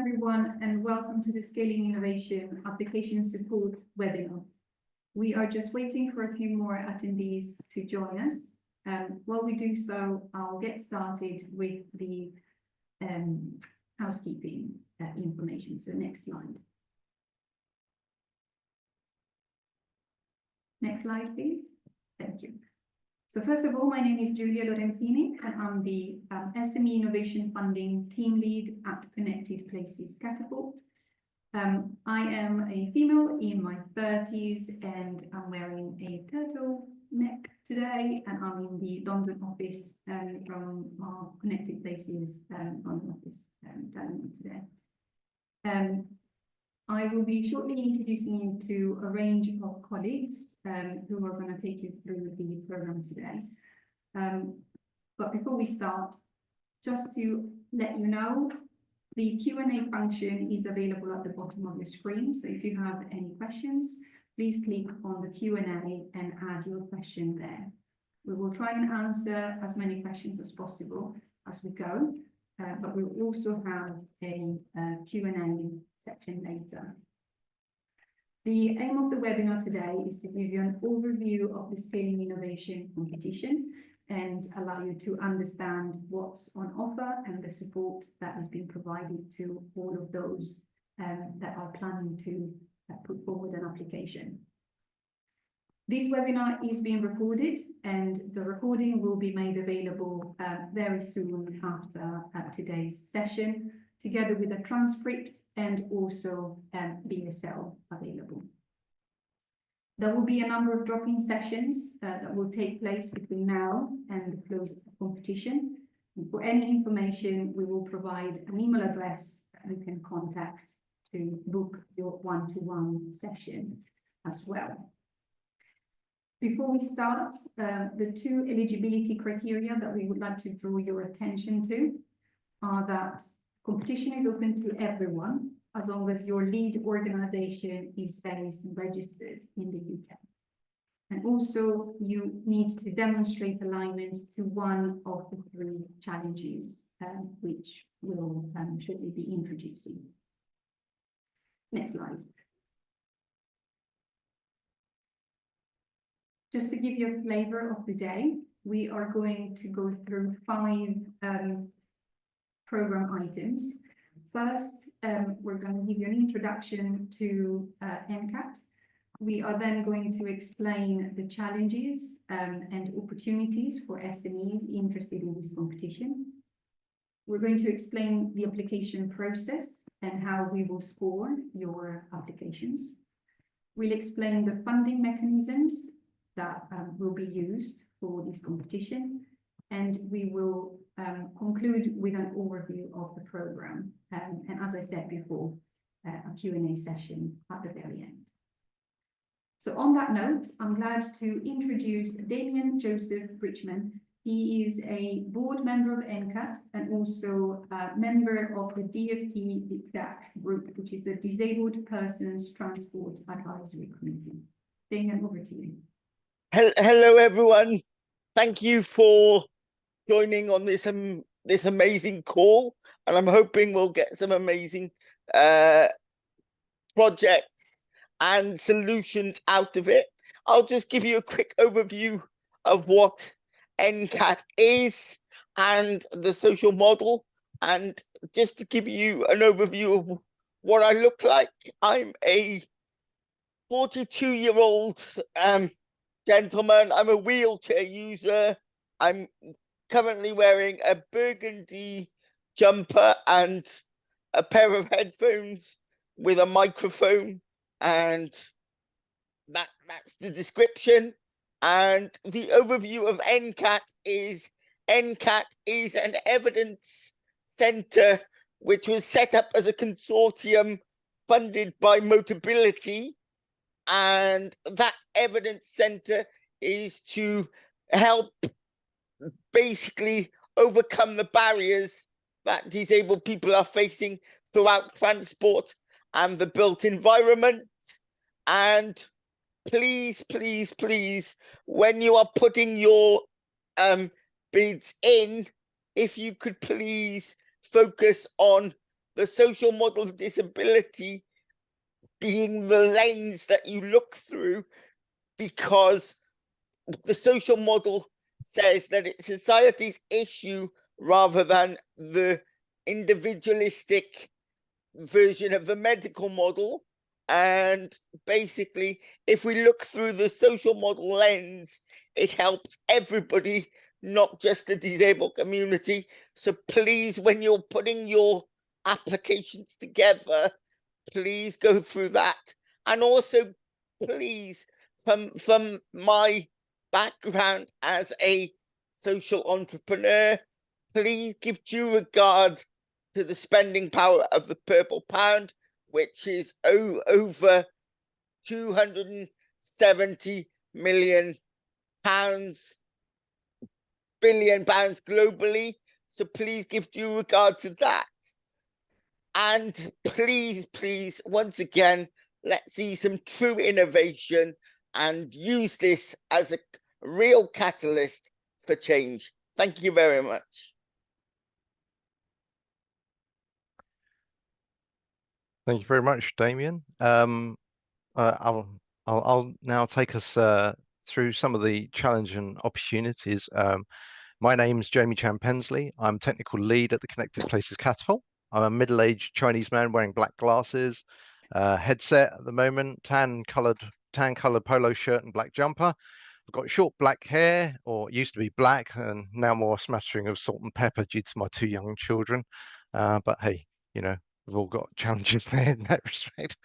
everyone, and welcome to the Scaling Innovation Application Support webinar. We are just waiting for a few more attendees to join us. While we do so, I'll get started with the housekeeping information. So next slide. Next slide, please. Thank you. So first of all, my name is Giulia Lorenzini, and I'm the SME Innovation Funding Team Lead at Connected Places Catapult. I am a female in my 30s, and I'm wearing a turtleneck today, and I'm in the London office from our Connected Places London office today. I will be shortly introducing you to a range of colleagues who are going to take you through the program today. But before we start, just to let you know, the Q&A function is available at the bottom of your screen. So if you have any questions, please click on the Q&A and add your question there. We will try and answer as many questions as possible as we go. But we'll also have a Q&A section later. The aim of the webinar today is to give you an overview of the Scaling Innovation competition and allow you to understand what's on offer and the support that has been provided to all of those that are planning to put forward an application. This webinar is being recorded, and the recording will be made available very soon after today's session, together with a transcript and also BSL available. There will be a number of drop-in sessions that will take place between now and the close of the competition. And for any information, we will provide an email address that you can contact to book your one-to-one session as well. Before we start, the two eligibility criteria that we would like to draw your attention to are that competition is open to everyone, as long as your lead organization is based and registered in the UK. And also, you need to demonstrate alignment to one of the three challenges, which we'll shortly be introducing. Next slide. Just to give you a flavor of the day, we are going to go through 5 program items. First, we're going to give you an introduction to ncat. We are then going to explain the challenges and opportunities for SMEs interested in this competition. We're going to explain the application process and how we will score your applications. We'll explain the funding mechanisms that will be used for this competition, and we will conclude with an overview of the program, and as I said before, a Q&A session at the very end. So on that note, I'm glad to introduce Damien Joseph Richman. He is a board member of ncat and also a member of the DFT group, which is the Disabled Persons Transport Advisory Committee. Damien, over to you. Hello, everyone. Thank you for joining on this amazing call, and I'm hoping we'll get some amazing projects and solutions out of it. I'll just give you a quick overview of what ncat is and the social model, and just to give you an overview of what I look like. I'm a 42-year-old gentleman. I'm a wheelchair user. I'm currently wearing a burgundy jumper and a pair of headphones with a microphone, and that's the description. And the overview of ncat is an evidence centre which was set up as a consortium funded by Motability. And that evidence centre is to help basically overcome the barriers that disabled people are facing throughout transport and the built environment. And please, please, please, when you are putting your bids in, if you could please focus on the social model of disability being the lens that you look through, because the social model says that it's society's issue rather than the individualistic version of the medical model. And basically, if we look through the social model lens, it helps everybody, not just the disabled community. So please, when you're putting your applications together, please go through that. And also, please, from my background as a social entrepreneur, please give due regard to the spending power of the purple pound, which is over 270 million pounds, billion pounds globally. So please give due regard to that. And please, please, once again, let's see some true innovation and use this as a real catalyst for change. Thank you very much. Thank you very much, Damien. I'll now take us through some of the challenge and opportunities. My name's Jamie Chan Pensley. I'm technical lead at the Connected Places Catapult. I'm a middle-aged Chinese man wearing black glasses, headset at the moment, tan-colored polo shirt and black jumper. I've got short black hair, or it used to be black, and now more a smattering of salt and pepper due to my 2 young children. But hey, you know, we've all got challenges there in that respect.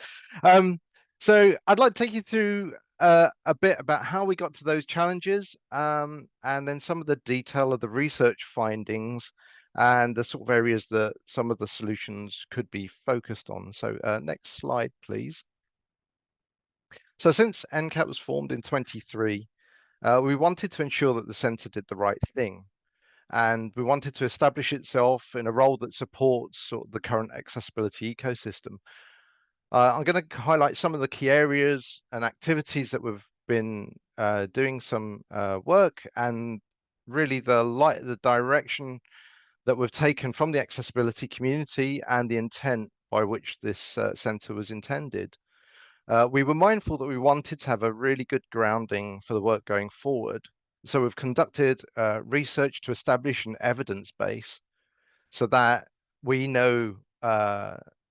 So I'd like to take you through a bit about how we got to those challenges, and then some of the detail of the research findings and the sort of areas that some of the solutions could be focused on. So next slide, please. So since ncat was formed in 23, we wanted to ensure that the centre did the right thing. And we wanted to establish itself in a role that supports sort of the current accessibility ecosystem. I'm going to highlight some of the key areas and activities that we've been doing some work, and really the direction that we've taken from the accessibility community and the intent by which this centre was intended. We were mindful that we wanted to have a really good grounding for the work going forward. So we've conducted research to establish an evidence base so that we know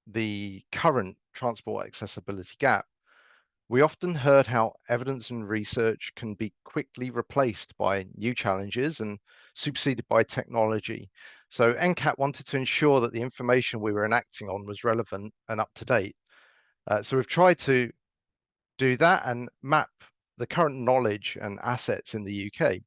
the current transport accessibility gap. We often heard how evidence and research can be quickly replaced by new challenges and superseded by technology. So ncat wanted to ensure that the information we were enacting on was relevant and up to date. So we've tried to do that and map the current knowledge and assets in the UK.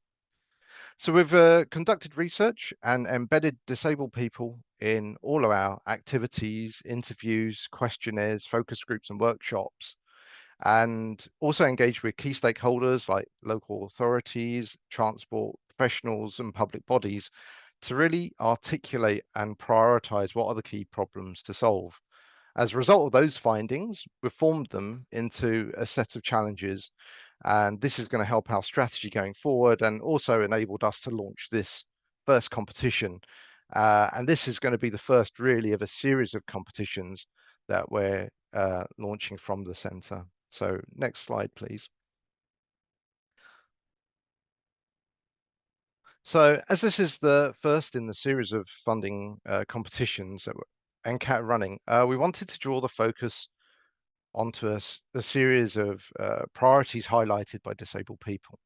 So we've conducted research and embedded disabled people in all of our activities, interviews, questionnaires, focus groups and workshops, and also engaged with key stakeholders like local authorities, transport professionals and public bodies to really articulate and prioritise what are the key problems to solve. As a result of those findings, we've formed them into a set of challenges, and this is going to help our strategy going forward and also enabled us to launch this first competition. And this is going to be the first really of a series of competitions that we're launching from the centre. So next slide, please. So as this is the first in the series of funding competitions that ncat running, we wanted to draw the focus onto a series of priorities highlighted by disabled people.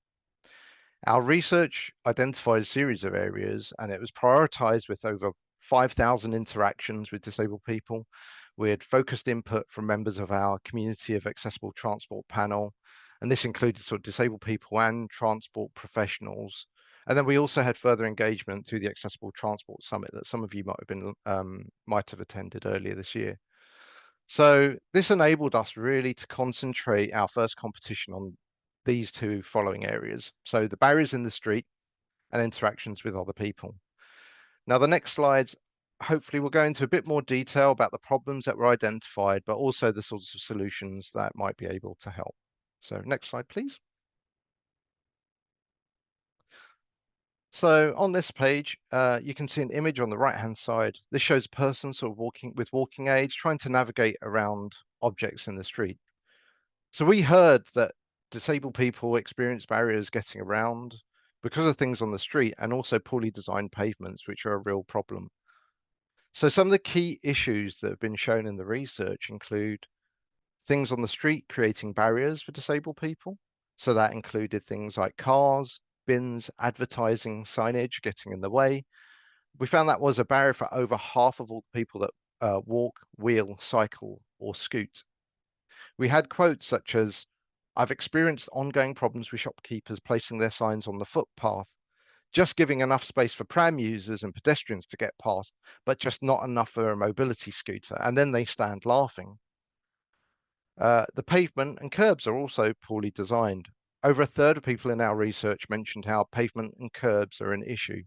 Our research identified a series of areas, and it was prioritized with over 5,000 interactions with disabled people. We had focused input from members of our Community of Accessible Transport panel, and this included sort of disabled people and transport professionals. And then we also had further engagement through the Accessible Transport Summit that some of you might have attended earlier this year. So this enabled us really to concentrate our first competition on these two following areas. So the barriers in the street and interactions with other people. Now the next slides, hopefully we'll go into a bit more detail about the problems that were identified, but also the sorts of solutions that might be able to help. So next slide, please. So on this page, you can see an image on the right-hand side. This shows a person sort of walking aids, trying to navigate around objects in the street. So we heard that disabled people experience barriers getting around because of things on the street and also poorly designed pavements, which are a real problem. So some of the key issues that have been shown in the research include things on the street creating barriers for disabled people. So that included things like cars, bins, advertising, signage getting in the way. We found that was a barrier for over half of all the people that walk, wheel, cycle, or scoot. We had quotes such as, "I've experienced ongoing problems with shopkeepers placing their signs on the footpath, just giving enough space for pram users and pedestrians to get past, but just not enough for a mobility scooter." And then they stand laughing. The pavement and curbs are also poorly designed. Over a third of people in our research mentioned how pavement and curbs are an issue.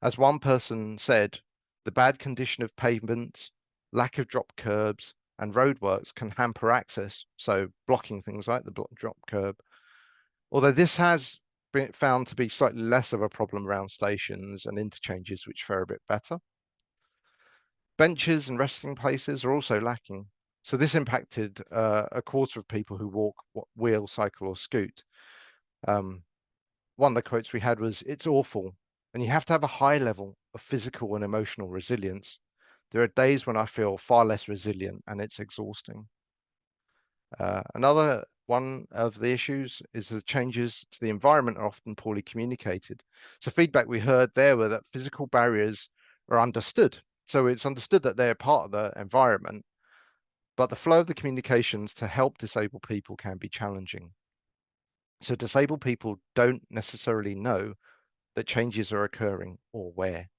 As one person said, the bad condition of pavements, lack of drop curbs, and roadworks can hamper access, so blocking things like the drop curb. Although this has been found to be slightly less of a problem around stations and interchanges, which fare a bit better. Benches and resting places are also lacking. So this impacted a quarter of people who walk, wheel, cycle, or scoot. One of the quotes we had was, "It's awful, and you have to have a high level of physical and emotional resilience. There are days when I feel far less resilient, and it's exhausting." Another one of the issues is the changes to the environment are often poorly communicated. So feedback we heard there were that physical barriers are understood. So it's understood that they're part of the environment, but the flow of the communications to help disabled people can be challenging. So disabled people don't necessarily know that changes are occurring or where.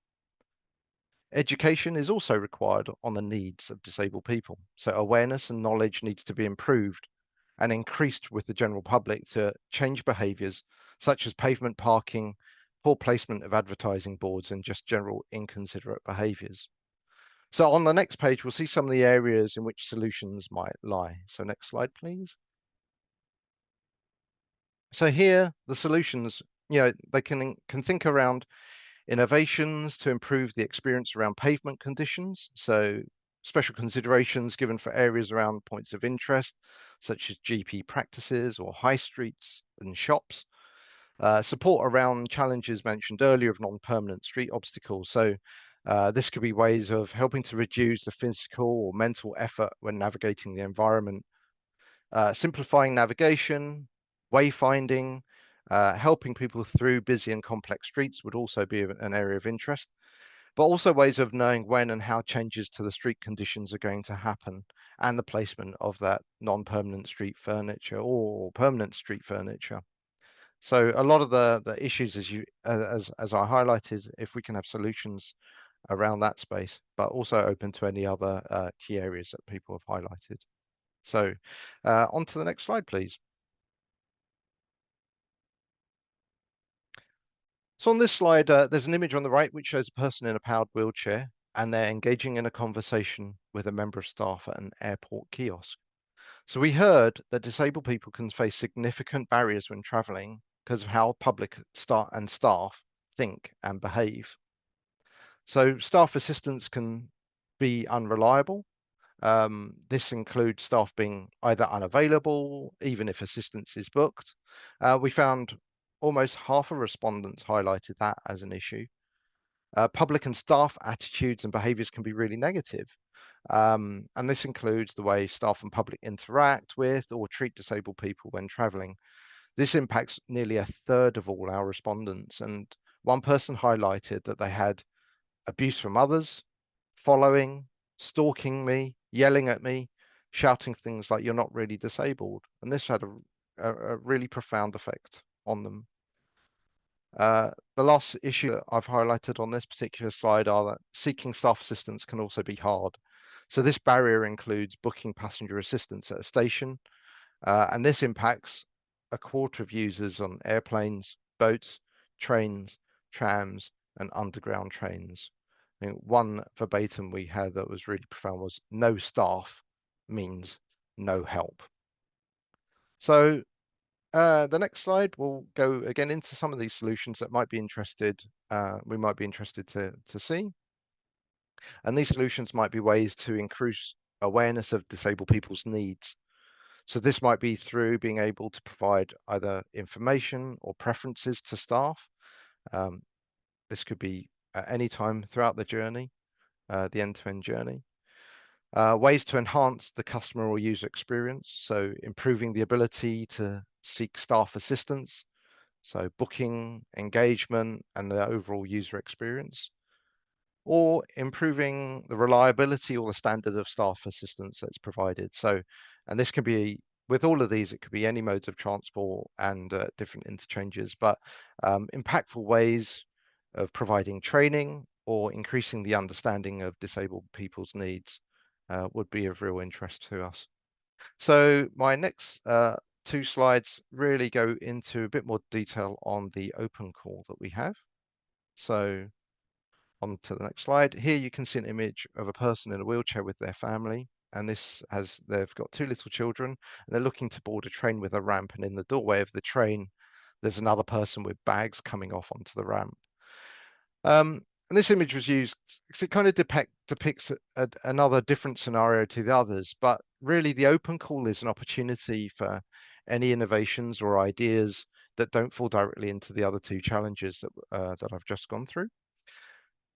Education is also required on the needs of disabled people. So awareness and knowledge needs to be improved and increased with the general public to change behaviours such as pavement parking, poor placement of advertising boards, and just general inconsiderate behaviours. So on the next page, we'll see some of the areas in which solutions might lie. So next slide, please. So here, the solutions, they can think around innovations to improve the experience around pavement conditions. So special considerations given for areas around points of interest, such as GP practices or high streets and shops. Support around challenges mentioned earlier of non-permanent street obstacles. So this could be ways of helping to reduce the physical or mental effort when navigating the environment. Simplifying navigation, wayfinding, helping people through busy and complex streets would also be an area of interest, but also ways of knowing when and how changes to the street conditions are going to happen and the placement of that non-permanent street furniture or permanent street furniture. So a lot of the issues, as I highlighted, if we can have solutions around that space, but also open to any other key areas that people have highlighted. So on to the next slide, please. So on this slide, there's an image on the right which shows a person in a powered wheelchair, and they're engaging in a conversation with a member of staff at an airport kiosk. So we heard that disabled people can face significant barriers when traveling because of how public staff think and behave. So staff assistants can be unreliable. This includes staff being either unavailable, even if assistance is booked. We found almost half of respondents highlighted that as an issue. Public and staff attitudes and behaviours can be really negative. And this includes the way staff and public interact with or treat disabled people when travelling. This impacts nearly a third of all our respondents. And one person highlighted that they had abuse from others, following, stalking me, yelling at me, shouting things like, "You're not really disabled." And this had a really profound effect on them. The last issue that I've highlighted on this particular slide are that seeking staff assistance can also be hard. So this barrier includes booking passenger assistance at a station, and this impacts a quarter of users on airplanes, boats, trains, trams, and underground trains. I think one verbatim we had that was really profound was, "No staff means no help." So The next slide will go again into some of these solutions that might be interested, we might be interested to see. And these solutions might be ways to increase awareness of disabled people's needs. So this might be through being able to provide either information or preferences to staff. This could be at any time throughout the journey, the end-to-end journey. Ways to enhance the customer or user experience. So improving the ability to seek staff assistance. So booking, engagement, and the overall user experience. Or improving the reliability or the standard of staff assistance that's provided. So, and this can be, with all of these, it could be any modes of transport and different interchanges, but impactful ways of providing training or increasing the understanding of disabled people's needs would be of real interest to us. So my next two slides really go into a bit more detail on the open call that we have. So on to the next slide. Here you can see an image of a person in a wheelchair with their family. And this has, they've got two little children and they're looking to board a train with a ramp. And in the doorway of the train, there's another person with bags coming off onto the ramp. And this image was used because it kind of depicts another different scenario to the others. But really, the open call is an opportunity for any innovations or ideas that don't fall directly into the other two challenges that I've just gone through.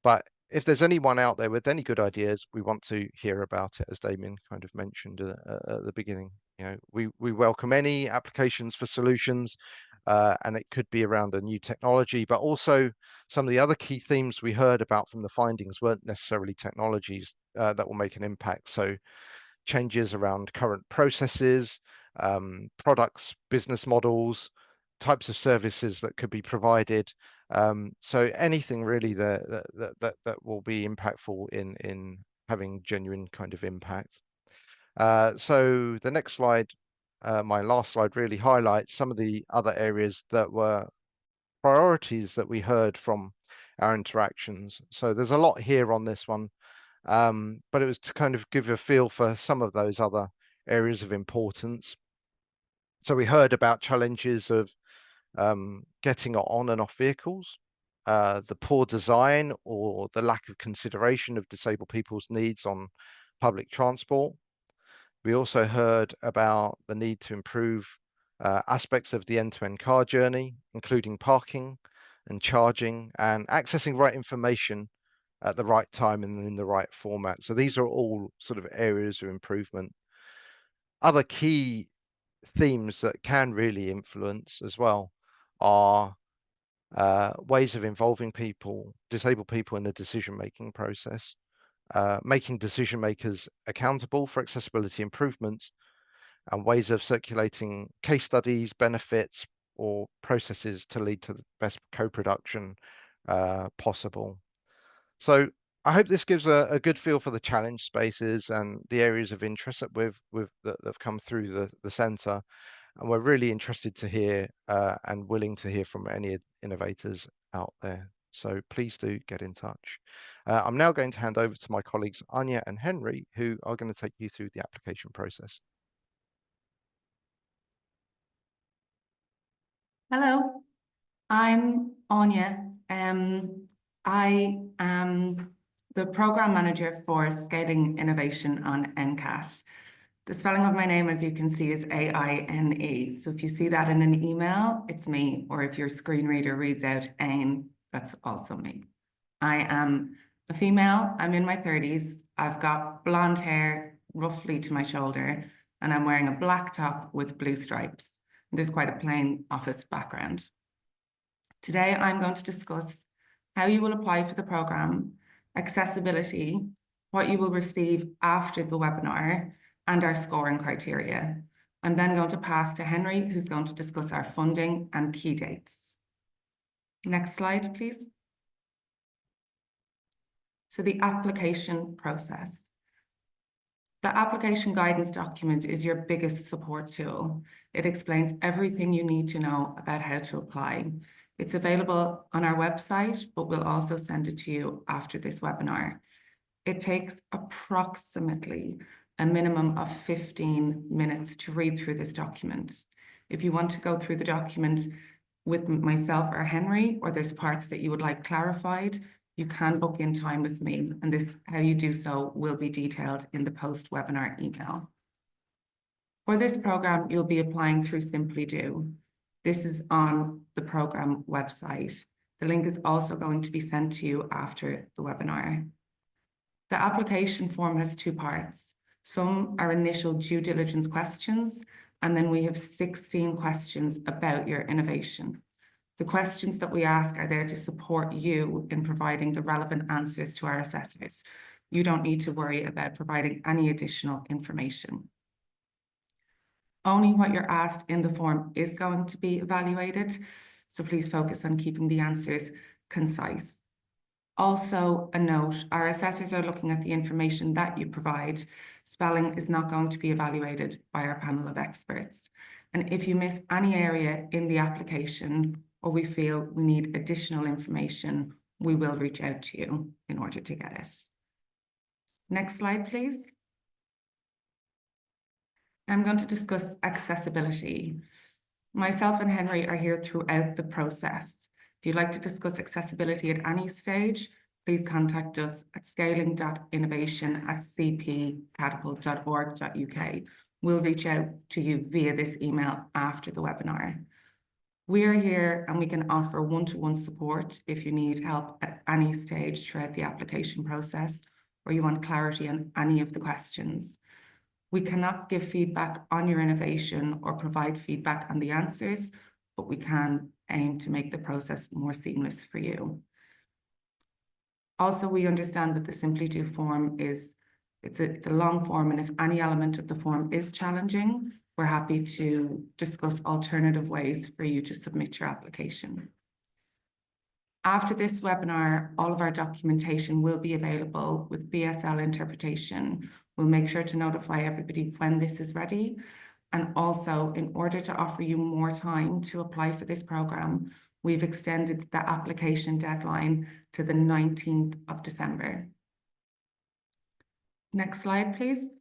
But if there's anyone out there with any good ideas, we want to hear about it, as Damien kind of mentioned at the beginning. You know, we welcome any applications for solutions, and it could be around a new technology, but also some of the other key themes we heard about from the findings weren't necessarily technologies that will make an impact. So changes around current processes, products, business models, types of services that could be provided. So anything really that will be impactful in having genuine kind of impact. So the next slide, my last slide, really highlights some of the other areas that were priorities that we heard from our interactions. So there's a lot here on this one, but it was to kind of give a feel for some of those other areas of importance. So we heard about challenges of getting on and off vehicles, the poor design or the lack of consideration of disabled people's needs on public transport. We also heard about the need to improve aspects of the end-to-end car journey, including parking and charging and accessing right information at the right time and in the right format. So these are all sort of areas of improvement. Other key themes that can really influence as well are ways of involving people, disabled people in the decision-making process, making decision makers accountable for accessibility improvements, and ways of circulating case studies, benefits, or processes to lead to the best co-production possible. So I hope this gives a good feel for the challenge spaces and the areas of interest that that have come through the centre. And we're really interested to hear and willing to hear from any innovators out there. So please do get in touch. I'm now going to hand over to my colleagues Anya and Henry, who are going to take you through the application process. Hello, I'm Anya. I am the program manager for scaling innovation on ncat. The spelling of my name, as you can see, is A-I-N-E. So if you see that in an email, it's me. Or if your screen reader reads out Ain, that's also me. I am a female. I'm in my 30s. I've got blonde hair roughly to my shoulder, and I'm wearing a black top with blue stripes. There's quite a plain office background. Today, I'm going to discuss how you will apply for the program, accessibility, what you will receive after the webinar, and our scoring criteria. I'm then going to pass to Henry, who's going to discuss our funding and key dates. Next slide, please. So the application process. The application guidance document is your biggest support tool. It explains everything you need to know about how to apply. It's available on our website, but we'll also send it to you after this webinar. It takes approximately a minimum of 15 minutes to read through this document. If you want to go through the document with myself or Henry, or there's parts that you would like clarified, you can book in time with me, and this, how you do so will be detailed in the post-webinar email. For this program, you'll be applying through Simply Do. This is on the program website. The link is also going to be sent to you after the webinar. The application form has two parts. Some are initial due diligence questions, and then we have 16 questions about your innovation. The questions that we ask are there to support you in providing the relevant answers to our assessors. You don't need to worry about providing any additional information. Only what you're asked in the form is going to be evaluated, so please focus on keeping the answers concise. Also, a note, our assessors are looking at the information that you provide. Spelling is not going to be evaluated by our panel of experts. And if you miss any area in the application, or we feel we need additional information, we will reach out to you in order to get it. Next slide, please. I'm going to discuss accessibility. Myself and Henry are here throughout the process. If you'd like to discuss accessibility at any stage, please contact us at scaling.innovation@cpcatapult.org.uk. We'll reach out to you via this email after the webinar. We're here and we can offer one-to-one support if you need help at any stage throughout the application process, or you want clarity on any of the questions. We cannot give feedback on your innovation or provide feedback on the answers, but we can aim to make the process more seamless for you. Also, we understand that the Simply Do form it's a long form, and if any element of the form is challenging, we're happy to discuss alternative ways for you to submit your application. After this webinar, all of our documentation will be available with BSL interpretation. We'll make sure to notify everybody when this is ready. And also, in order to offer you more time to apply for this program, we've extended the application deadline to the 19th of December. Next slide, please.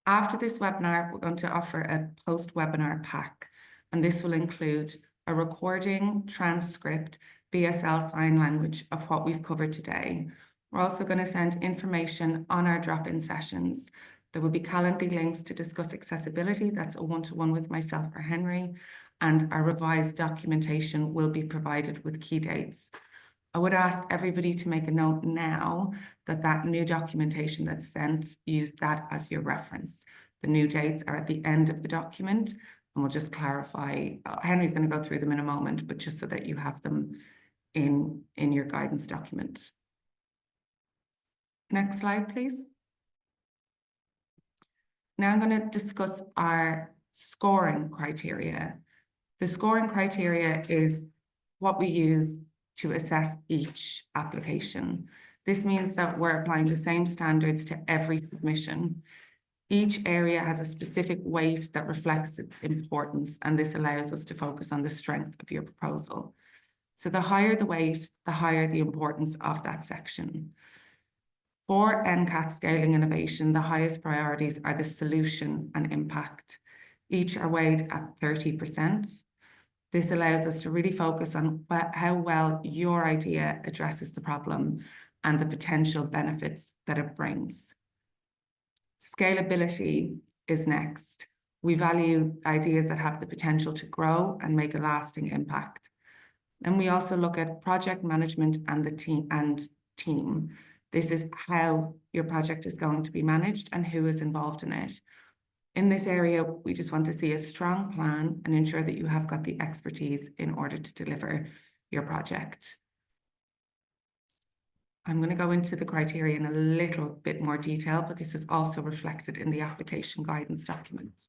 After this webinar, we're going to offer a post-webinar pack, and this will include a recording, transcript, BSL sign language of what we've covered today. We're also going to send information on our drop-in sessions. There will be Calendly links to discuss accessibility. That's a one-to-one with myself or Henry, and our revised documentation will be provided with key dates. I would ask everybody to make a note now that that new documentation that's sent, use that as your reference. The new dates are at the end of the document, and we'll just clarify. Henry's going to go through them in a moment, but just so that you have them in your guidance document. Next slide, please. Now I'm going to discuss our scoring criteria. The scoring criteria is what we use to assess each application. This means that we're applying the same standards to every submission. Each area has a specific weight that reflects its importance, and this allows us to focus on the strength of your proposal. So the higher the weight, the higher the importance of that section. For NCAT scaling innovation, the highest priorities are the solution and impact. Each are weighed at 30%. This allows us to really focus on how well your idea addresses the problem and the potential benefits that it brings. Scalability is next. We value ideas that have the potential to grow and make a lasting impact. And we also look at project management and the team. This is how your project is going to be managed and who is involved in it. In this area, we just want to see a strong plan and ensure that you have got the expertise in order to deliver your project. I'm going to go into the criteria in a little bit more detail, but this is also reflected in the application guidance document.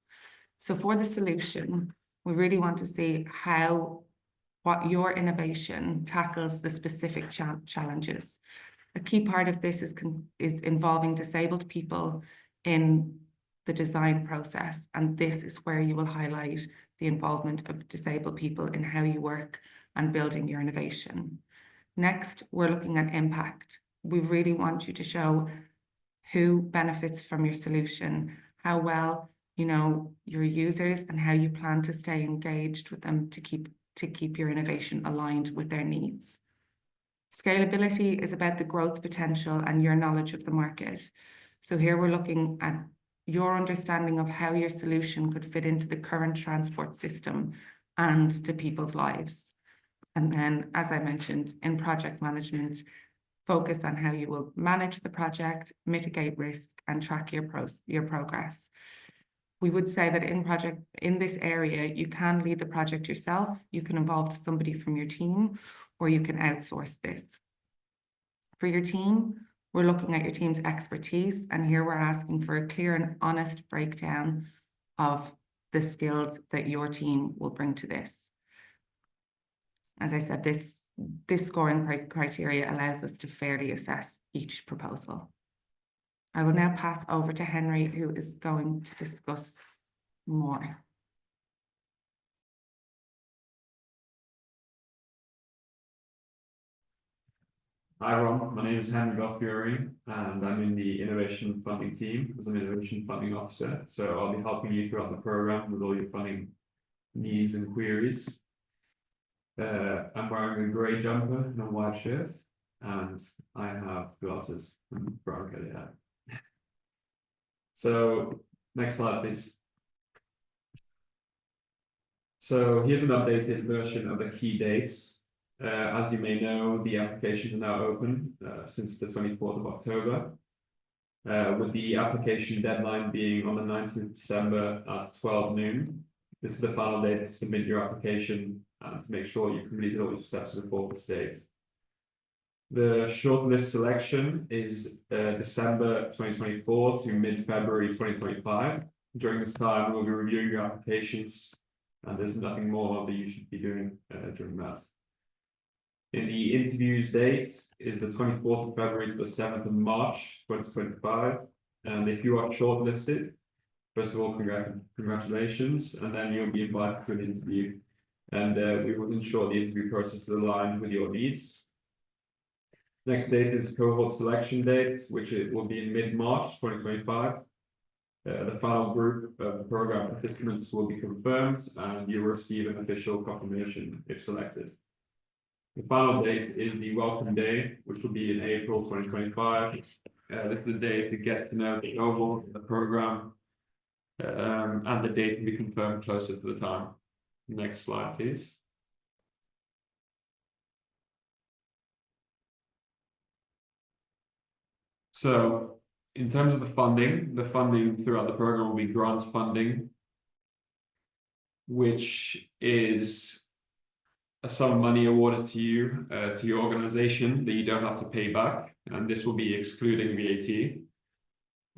So for the solution, we really want to see what your innovation tackles the specific challenges. A key part of this is involving disabled people in the design process, and this is where you will highlight the involvement of disabled people in how you work and building your innovation. Next, we're looking at impact. We really want you to show who benefits from your solution, how well you know, your users and how you plan to stay engaged with them to keep your innovation aligned with their needs. Scalability is about the growth potential and your knowledge of the market. So here we're looking at your understanding of how your solution could fit into the current transport system and to people's lives. And then, as I mentioned, in project management, focus on how you will manage the project, mitigate risk, and track your progress. We would say that in this area, you can lead the project yourself, you can involve somebody from your team, or you can outsource this. For your team, we're looking at your team's expertise, and here we're asking for a clear and honest breakdown of the skills that your team will bring to this. As I said, this scoring criteria allows us to fairly assess each proposal. I will now pass over to Henry, who is going to discuss more. Hi everyone, my name is Henry Belfiore and I'm in the Innovation Funding team as an Innovation Funding Officer. So I'll be helping you throughout the program with all your funding needs and queries. I'm wearing a grey jumper and a white shirt, and I have glasses and brown curly hair. So next slide, please. So here's an updated version of the key dates. As you may know, the applications are now open since the 24th of October, with the application deadline being on the 19th of December at 12 noon. This is the final date to submit your application and to make sure you completed all your steps before this date. The shortlist selection is December 2024 to mid-February 2025. During this time, we'll be reviewing your applications, and there's nothing more that you should be doing during that. In the interviews date is the 24th of February to the 7th of March 2025. And if you are shortlisted, first of all, congratulations, and then you'll be invited to an interview. And we will ensure the interview process is aligned with your needs. Next date is cohort selection date, which it will be in mid-March 2025. The final group of program participants will be confirmed, and you will receive an official confirmation if selected. The final date is the welcome day, which will be in April 2025. This is the day to get to know the overall the program, and the date can be confirmed closer to the time. Next slide, please. So, in terms of the funding throughout the program will be grant funding, which is a sum of money awarded to you, to your organization that you don't have to pay back, and this will be excluding VAT.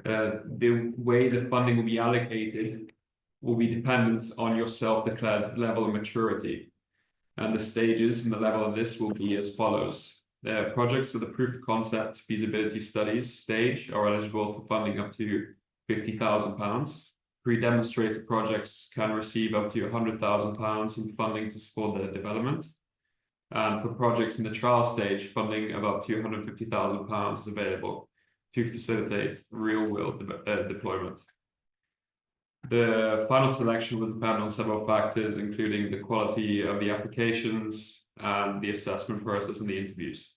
The way the funding will be allocated will be dependent on your self-declared level of maturity, and the stages and the level of this will be as follows. The projects of the proof of concept feasibility studies stage are eligible for funding up to £50,000. Pre-demonstrator projects can receive up to £100,000 in funding to support their development. And for projects in the trial stage, funding of up to £150,000 is available to facilitate real-world deployment. The final selection will depend on several factors, including the quality of the applications and the assessment process and the interviews.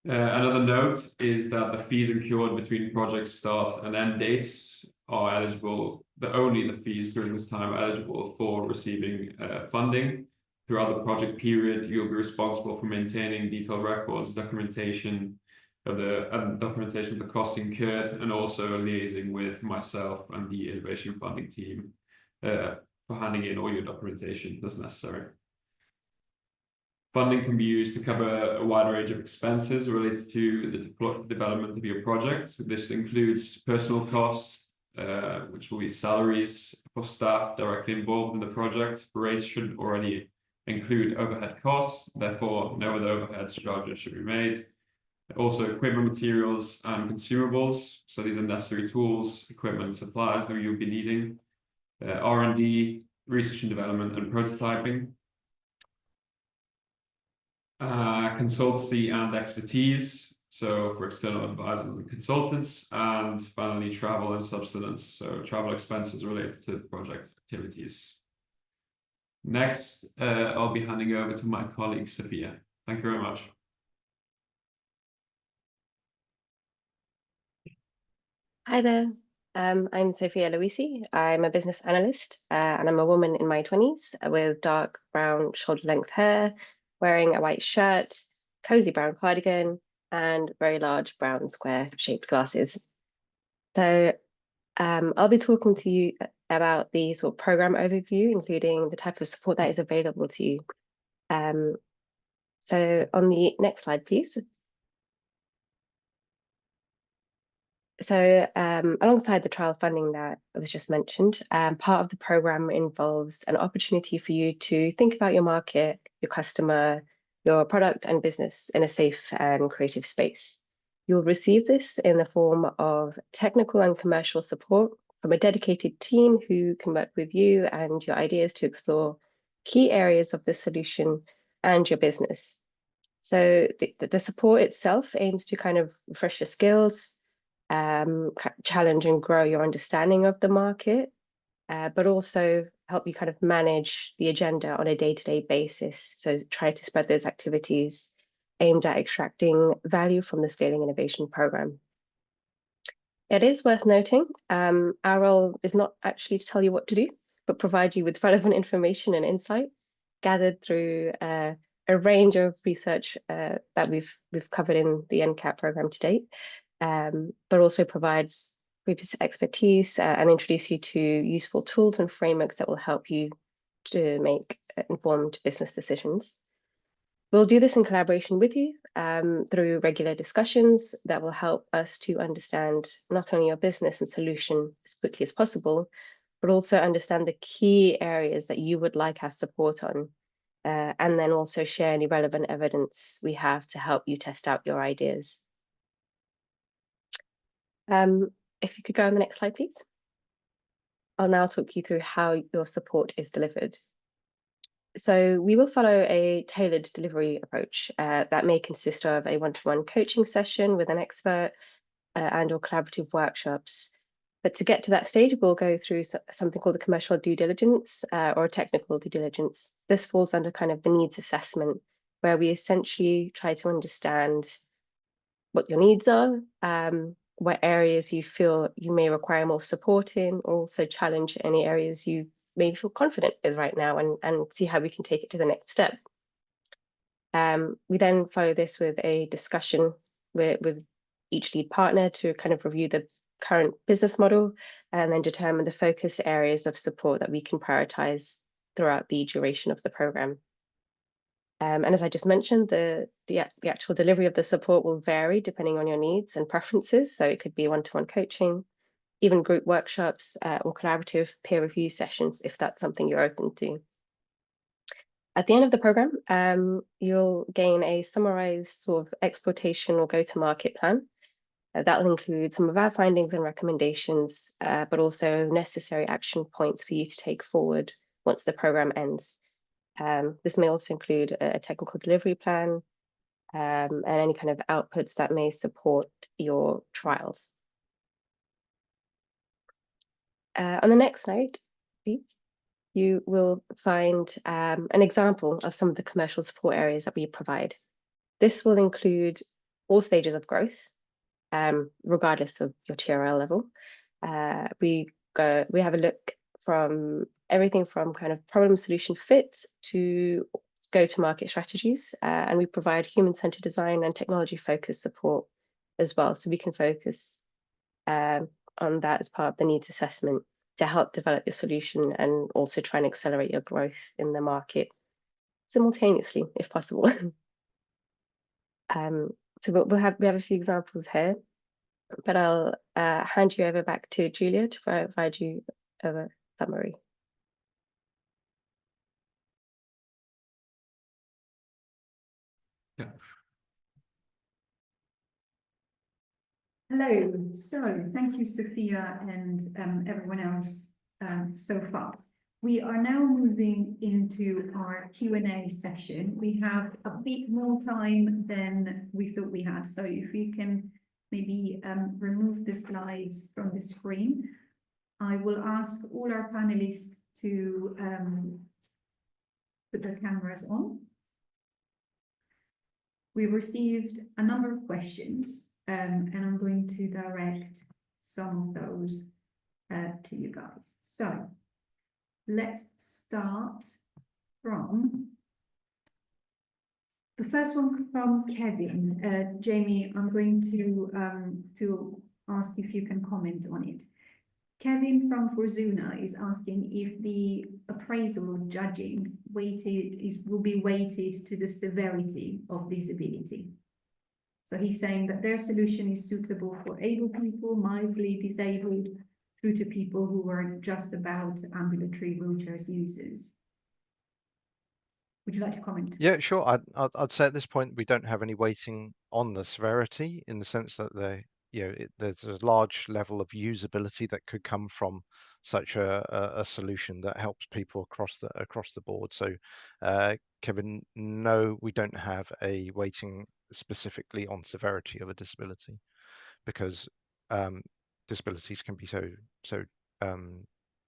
Another note is that the fees incurred between project start and end dates are eligible, but only the fees during this time are eligible for receiving funding. Throughout the project period, you'll be responsible for maintaining detailed records, documentation of the costs incurred, and also liaising with myself and the innovation funding team for handing in all your documentation as necessary. Funding can be used to cover a wide range of expenses related to the development of your project. This includes personal costs, which will be salaries for staff directly involved in the project. Rates should already include overhead costs, therefore no other overhead charges should be made. Also equipment, materials and consumables. So these are necessary tools, equipment, supplies that you'll be needing. R&D, research and development and prototyping. Consultancy and expertise. so for external advisors and consultants, and finally travel and subsistence, so travel expenses related to project activities. Next, I'll be handing over to my colleague Sophia. Thank you very much. Hi there, I'm Sophia Luisi. I'm a business analyst and I'm a woman in my 20s with dark brown shoulder length hair, wearing a white shirt, cozy brown cardigan, and very large brown square shaped glasses. So I'll be talking to you about the sort of program overview, including the type of support that is available to you. So on the next slide, please. So alongside the trial funding that was just mentioned, part of the program involves an opportunity for you to think about your market, your customer, your product and business in a safe and creative space. You'll receive this in the form of technical and commercial support from a dedicated team who can work with you and your ideas to explore key areas of the solution and your business. So the support itself aims to kind of refresh your skills, challenge and grow your understanding of the market, but also help you kind of manage the agenda on a day-to-day basis. So try to spread those activities aimed at extracting value from the Scaling Innovation Program. It is worth noting, our role is not actually to tell you what to do, but provide you with relevant information and insight gathered through a range of research that we've covered in the ncat program to date, but also provides previous expertise and introduce you to useful tools and frameworks that will help you to make informed business decisions. We'll do this in collaboration with you through regular discussions that will help us to understand not only your business and solution as quickly as possible, but also understand the key areas that you would like our support on, and then also share any relevant evidence we have to help you test out your ideas. If you could go on the next slide, please. I'll now talk you through how your support is delivered. So we will follow a tailored delivery approach that may consist of a one-to-one coaching session with an expert and or collaborative workshops. But to get to that stage, we'll go through something called the commercial due diligence or technical due diligence. This falls under kind of the needs assessment, where we essentially try to understand what your needs are, what areas you feel you may require more support in, or also challenge any areas you may feel confident with right now and see how we can take it to the next step. We then follow this with a discussion with each lead partner to kind of review the current business model and then determine the focus areas of support that we can prioritize throughout the duration of the program. And as I just mentioned, the actual delivery of the support will vary depending on your needs and preferences. So it could be one-to-one coaching, even group workshops or collaborative peer review sessions, if that's something you're open to. At the end of the program, you'll gain a summarized sort of exploitation or go-to-market plan. That will include some of our findings and recommendations, but also necessary action points for you to take forward once the program ends. This may also include a technical delivery plan and any kind of outputs that may support your trials. On the next slide, please, you will find an example of some of the commercial support areas that we provide. This will include all stages of growth, regardless of your TRL level. We have a look from everything from kind of problem solution fits to go-to-market strategies, and we provide human-centered design and technology-focused support as well. So we can focus on that as part of the needs assessment to help develop your solution and also try and accelerate your growth in the market simultaneously, if possible. So we have a few examples here, but I'll hand you over back to Julia to provide you a summary. Yeah. Hello, so thank you, Sophia, and everyone else so far. We are now moving into our Q&A session. We have a bit more time than we thought we had. So if you can maybe remove the slides from the screen, I will ask all our panelists to put their cameras on. We received a number of questions, and I'm going to direct some of those to you guys. So let's start from the first one from Kevin. Jamie, I'm going to ask if you can comment on it. Kevin from Forzuna is asking if the appraisal or judging will be weighted to the severity of disability. So he's saying that their solution is suitable for able people, mildly disabled, through to people who are just about ambulatory wheelchairs users. Would you like to comment? Yeah, sure. I'd say at this point we don't have any weighting on the severity, in the sense that there's a large level of usability that could come from such a solution that helps people across the board. So, Kevin, no, we don't have a weighting specifically on severity of a disability, because disabilities can be so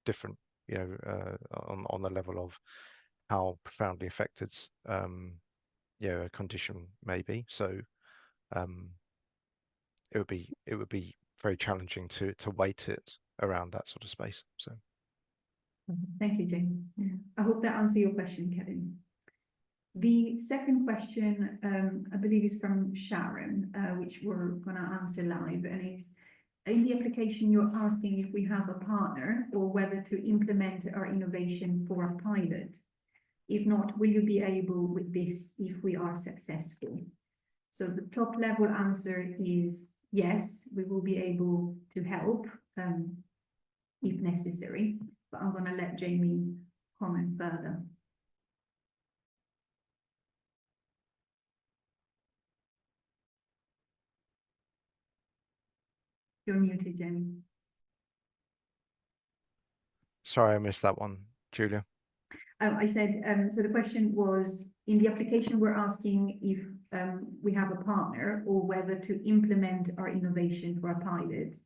different, on the level of how profoundly affected a condition may be. So it would be very challenging to weight it around that sort of space. So thank you, Jane. Yeah. I hope that answers your question, Kevin. The second question, I believe, is from Sharon, which we're going to answer live, and is, in the application you're asking if we have a partner or whether to implement our innovation for a pilot. If not, will you be able with this if we are successful? So the top level answer is yes, we will be able to help if necessary, but I'm going to let Jamie comment further. You're muted, Jamie. sorry, I missed that one, Julia. I said, so the question was, in the application, we're asking if we have a partner or whether to implement our innovation for a pilot.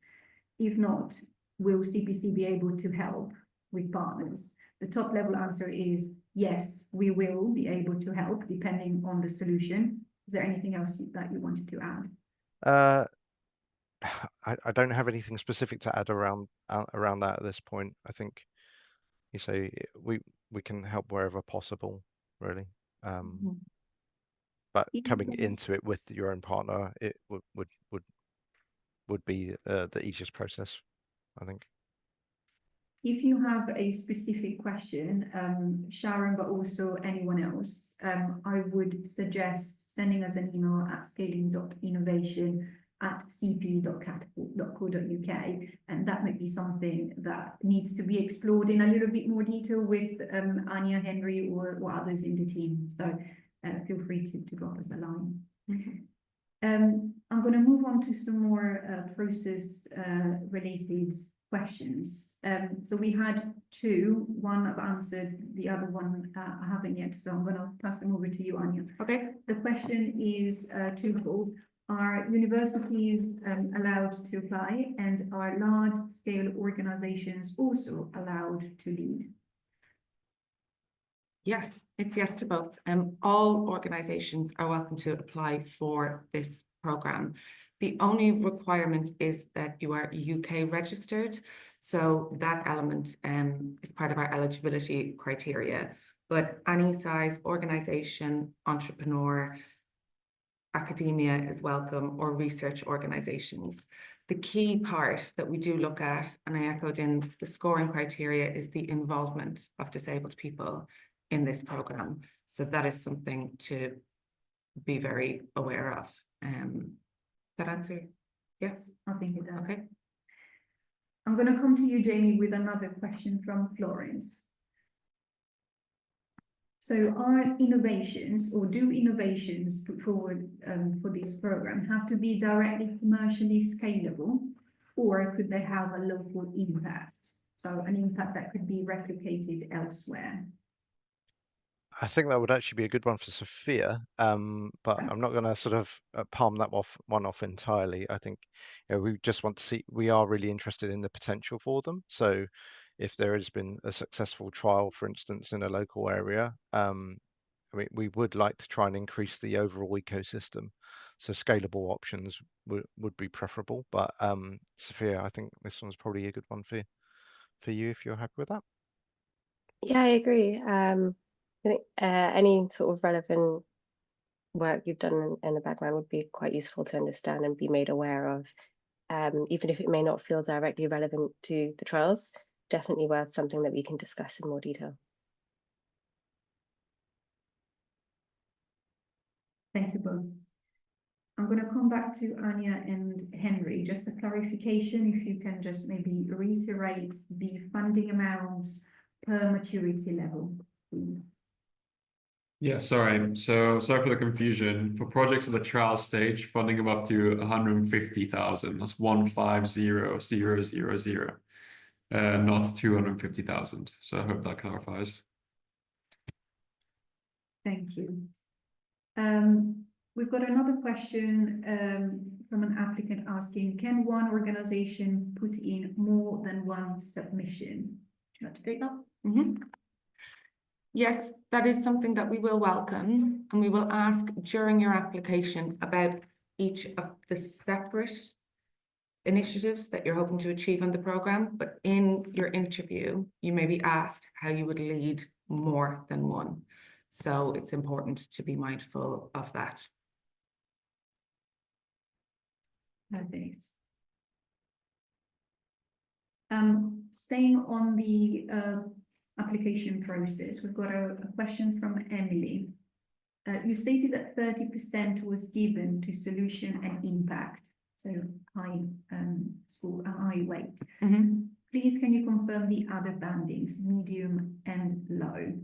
If not, will CPC be able to help with partners? The top level answer is yes, we will be able to help depending on the solution. Is there anything else that you wanted to add? I don't have anything specific to add around that at this point. I think you say we can help wherever possible, really. But coming into it with your own partner, it would be the easiest process, I think. If you have a specific question, Sharon, but also anyone else, I would suggest sending us an email at scaling.innovation@cp.catapult.co.uk, and that might be something that needs to be explored in a little bit more detail with Anya, Henry, or others in the team. So feel free to drop us a line. Okay. I'm going to move on to some more process related questions. So we had two. One I've answered, the other one I haven't yet, so I'm going to pass them over to you, Anya. Okay. The question is twofold. Are universities allowed to apply, and are large-scale organizations also allowed to lead? Yes, it's yes to both. All organizations are welcome to apply for this program. The only requirement is that you are UK registered. So that element is part of our eligibility criteria. But any size organization, entrepreneur, academia is welcome, or research organizations. The key part that we do look at, and I echoed in the scoring criteria, is the involvement of disabled people in this program. So that is something to be very aware of. That answer? Yes, I think it does. okay. I'm going to come to you, Jamie, with another question from Florence. So are innovations, or do innovations put forward for this program have to be directly commercially scalable, or could they have a local impact? So an impact that could be replicated elsewhere. I think that would actually be a good one for Sophia, but I'm not going to sort of palm that one off entirely. I think we just want to see, we are really interested in the potential for them. So if there has been a successful trial, for instance, in a local area, I mean, we would like to try and increase the overall ecosystem. So scalable options would be preferable. But Sophia, I think this one's probably a good one for you if you're happy with that. Yeah, I agree. I think any sort of relevant work you've done in the background would be quite useful to understand and be made aware of, even if it may not feel directly relevant to the trials. Definitely worth something that we can discuss in more detail. Thank you both. I'm going to come back to Anya and Henry. Just a clarification, if you can just maybe reiterate the funding amounts per maturity level, please. Yeah, sorry. So sorry for the confusion. For projects at the trial stage, funding of up to 150,000. That's 150,000, not 250,000. So I hope that clarifies. Thank you. We've got another question from an applicant asking, can one organization put in more than one submission? Would you like to take that? Mhm. Yes, that is something that we will welcome, and we will ask during your application about each of the separate initiatives that you're hoping to achieve in the program, but in your interview, you may be asked how you would lead more than one. So it's important to be mindful of that. Perfect. Staying on the application process, we've got a question from Emily. You stated that 30% was given to solution and impact, so high score, a high weight. Please, can you confirm the other bandings, medium and low?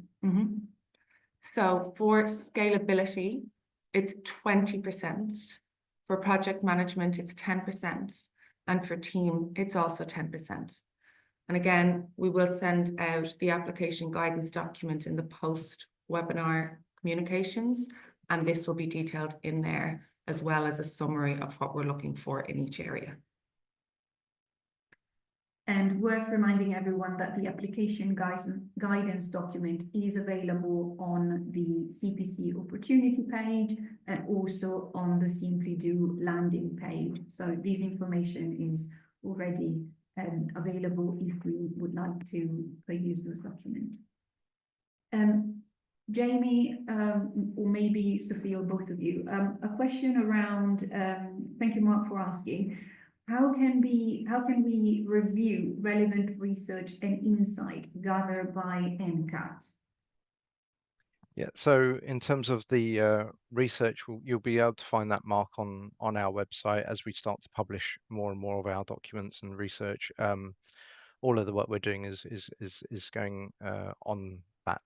So for scalability, it's 20%. For project management, it's 10%. And for team, it's also 10%. And again, we will send out the application guidance document in the post-webinar communications, and this will be detailed in there, as well as a summary of what we're looking for in each area. And worth reminding everyone that the application guidance document is available on the CPC opportunity page and also on the Simply Do landing page. So this information is already available if we would like to use those documents. Jamie, or maybe Sophia, or both of you, a question around, thank you, Mark, for asking. How can we review relevant research and insight gathered by ncat? Yeah, so in terms of the research, you'll be able to find that, Mark, on our website as we start to publish more and more of our documents and research. All of the work we're doing is going on that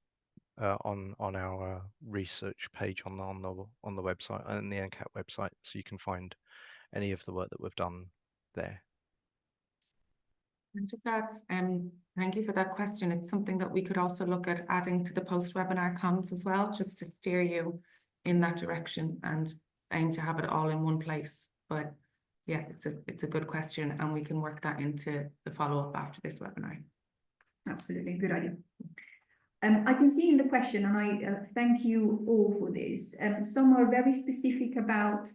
on our research page on the website and the ncat website, so you can find any of the work that we've done there. And just that, thank you for that question. It's something that we could also look at adding to the post-webinar comms as well, just to steer you in that direction and aim to have it all in one place. But yeah, it's a good question, and we can work that into the follow-up after this webinar. Absolutely, good idea. I can see in the question, and I thank you all for this. Some are very specific about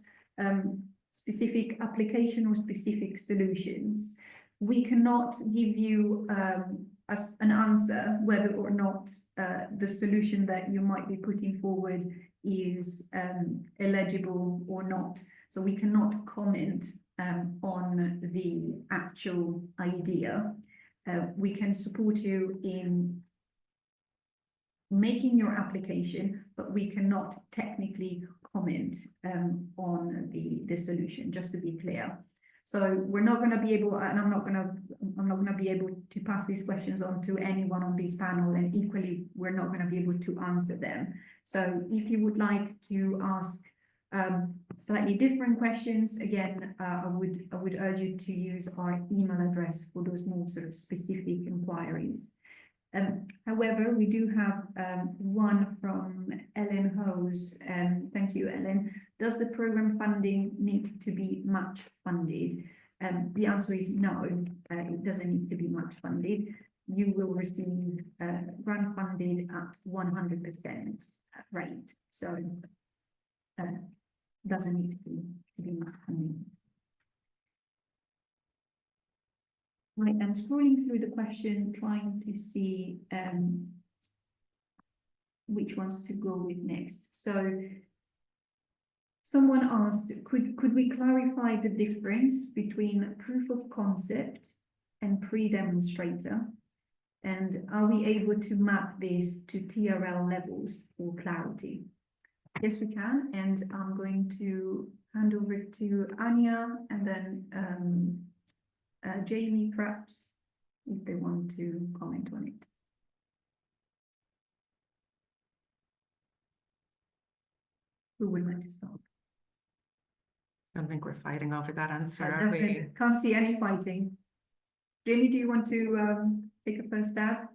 specific application or specific solutions. We cannot give you an answer whether or not the solution that you might be putting forward is eligible or not. So we cannot comment on the actual idea. We can support you in making your application, but we cannot technically comment on the solution, just to be clear. So we're not going to be able, and I'm not going to be able to pass these questions on to anyone on this panel, and equally we're not going to be able to answer them. So if you would like to ask Slightly different questions. Again, I would urge you to use our email address for those more sort of specific inquiries. However, we do have one from Ellen Hose. Thank you, Ellen. Does the program funding need to be match funded? The answer is no, it doesn't need to be match funded. You will receive grant funded at 100% rate. So doesn't need to be match funded. Right, I'm scrolling through the question, trying to see which ones to go with next. So someone asked, could we clarify the difference between proof of concept and pre-demonstrator? And are we able to map this to TRL levels for clarity? Yes, we can. And I'm going to hand over to Anya and then Jamie, perhaps, if they want to comment on it. Who would like to start? I don't think we're fighting over that answer, are we? Definitely. Can't see any fighting. Jamie, do you want to take a first stab?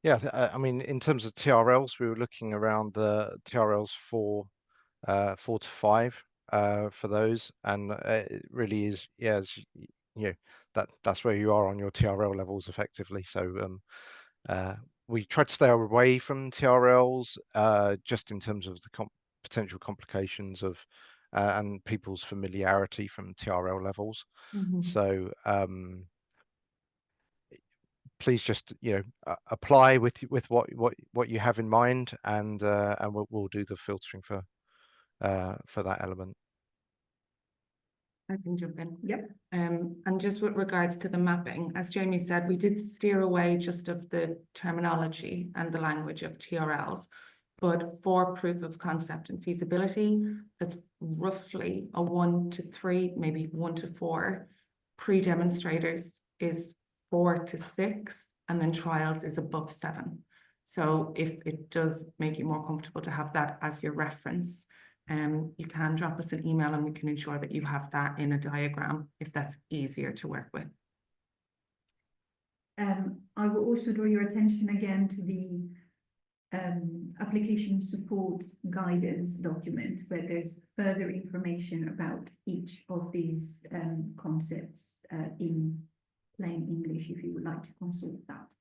Yeah, I mean, in terms of TRLs, we were looking around the TRLs 4 to 5 for those, and it really is, yeah, as you know, that's where you are on your TRL levels effectively. So we tried to stay away from TRLs just in terms of the potential complications of and people's familiarity from TRL levels. So please just apply with what you have in mind, and we'll do the filtering for that element. I can jump in. Yep. And just with regards to the mapping, as Jamie said, we did steer away just of the terminology and the language of TRLs. But for proof of concept and feasibility, that's roughly a 1 to 3, maybe 1 to 4. Pre-demonstrators is 4 to 6, and then trials is above 7. So if it does make you more comfortable to have that as your reference, you can drop us an email and we can ensure that you have that in a diagram if that's easier to work with. I will also draw your attention again to the application support guidance document, where there's further information about each of these concepts in plain English, if you would like to consult that.